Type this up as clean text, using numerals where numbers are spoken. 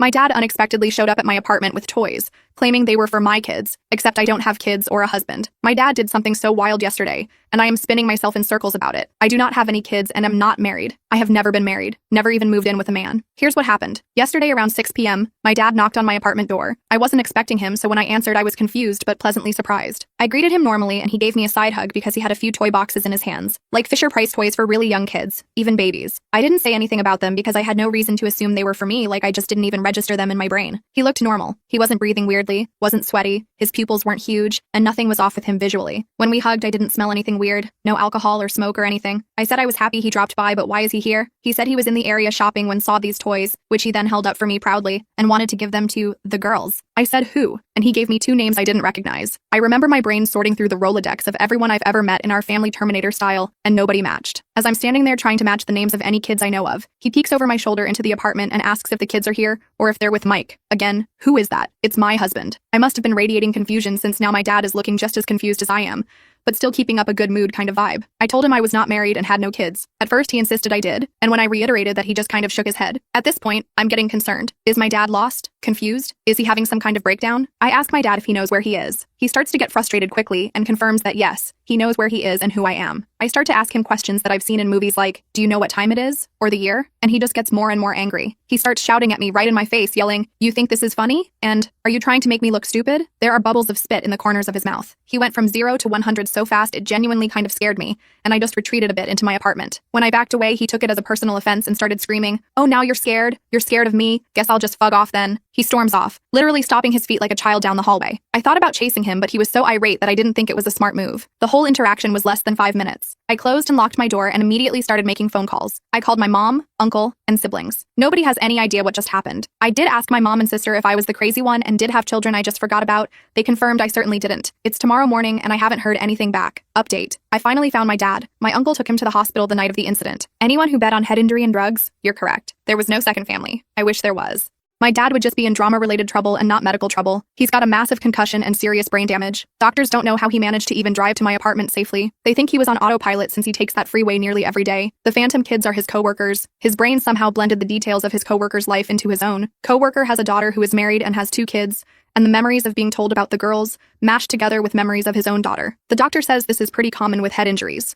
My dad unexpectedly showed up at my apartment with toys, claiming they were for my kids, except I don't have kids or a husband. My dad did something so wild yesterday, and I am spinning myself in circles about it. I do not have any kids and am not married. I have never been married, never even moved in with a man. Here's what happened. Yesterday around 6 p.m., my dad knocked on my apartment door. I wasn't expecting him, so when I answered, I was confused but pleasantly surprised. I greeted him normally, and he gave me a side hug because he had a few toy boxes in his hands, like Fisher-Price toys for really young kids, even babies. I didn't say anything about them because I had no reason to assume they were for me, like I just didn't even register them in my brain. He looked normal. He wasn't breathing weirdly, wasn't sweaty, his pupils weren't huge, and nothing was off with him visually. When we hugged, I didn't smell anything weird, no alcohol or smoke or anything. I said I was happy he dropped by, but why is he here? He said he was in the area shopping when saw these toys, which he then held up for me proudly, and wanted to give them to the girls. I said who, and he gave me 2 names I didn't recognize. I remember my brain sorting through the Rolodex of everyone I've ever met in our family Terminator style, and nobody matched. As I'm standing there trying to match the names of any kids I know of, he peeks over my shoulder into the apartment and asks if the kids are here, or if they're with Mike. Again, who is that? It's my husband. I must have been radiating confusion since now my dad is looking just as confused as I am, but still keeping up a good mood kind of vibe. I told him I was not married and had no kids. At first he insisted I did, and when I reiterated that, he just kind of shook his head. At this point, I'm getting concerned. Is my dad lost? Confused? Is he having some kind of breakdown? I ask my dad if he knows where he is. He starts to get frustrated quickly and confirms that yes, he knows where he is and who I am. I start to ask him questions that I've seen in movies like, do you know what time it is? Or the year? And he just gets more and more angry. He starts shouting at me right in my face, yelling, you think this is funny? And, are you trying to make me look stupid? There are bubbles of spit in the corners of his mouth. He went from 0 to 100 so fast it genuinely kind of scared me, and I just retreated a bit into my apartment. When I backed away, he took it as a personal offense and started screaming, oh, now you're scared? You're scared of me? Guess I'll just fug off then. He storms off, literally stopping his feet like a child down the hallway. I thought about chasing him, but he was so irate that I didn't think it was a smart move. The whole interaction was less than 5 minutes. I closed and locked my door and immediately started making phone calls. I called my mom, uncle, and siblings. Nobody has any idea what just happened. I did ask my mom and sister if I was the crazy one and did have children I just forgot about. They confirmed I certainly didn't. It's tomorrow morning and I haven't heard anything back. Update. I finally found my dad. My uncle took him to the hospital the night of the incident. Anyone who bet on head injury and drugs? You're correct. There was no second family. I wish there was. My dad would just be in drama-related trouble and not medical trouble. He's got a massive concussion and serious brain damage. Doctors don't know how he managed to even drive to my apartment safely. They think he was on autopilot since he takes that freeway nearly every day. The phantom kids are his coworkers. His brain somehow blended the details of his coworker's life into his own. Coworker has a daughter who is married and has 2 kids, and the memories of being told about the girls mashed together with memories of his own daughter. The doctor says this is pretty common with head injuries.